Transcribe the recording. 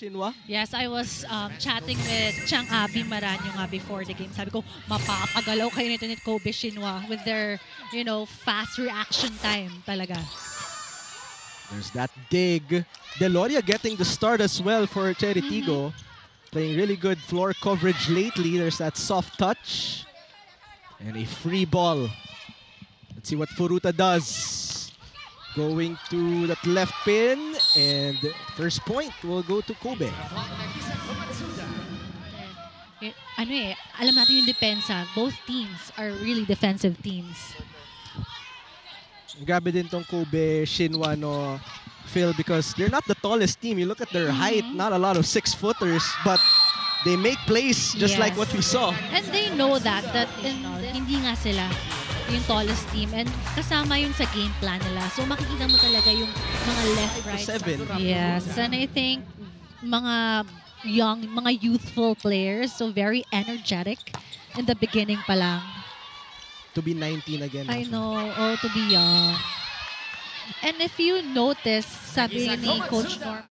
Chinwa? Yes, I was chatting with Chang Abi Maranyo nga before the game. Sabi ko, mapapagalaw kayo nito ni Kobe Shinwa with their, fast reaction time talaga. There's that dig. Deloria getting the start as well for Cheritigo. Playing really good floor coverage lately. There's that soft touch. And a free ball. Let's see what Furuta does. Going to that left pin. And first point will go to Kobe. Alam natin yung depensa. Both teams are really defensive teams. Grabe din tong Kobe Shinwa, no, Phil, because they're not the tallest team. You look at their height, not a lot of 6-footers, but they make plays just like what we saw. And they know that hindi nga sila yung tallest team and kasama yun sa game plan nila. So makikita mo talaga yung mga left, right. 7. Yes, and I think mga youthful players, so very energetic in the beginning pa lang. To be 19 again. I know, to be young. And if you notice, sabi ni Coach Norm,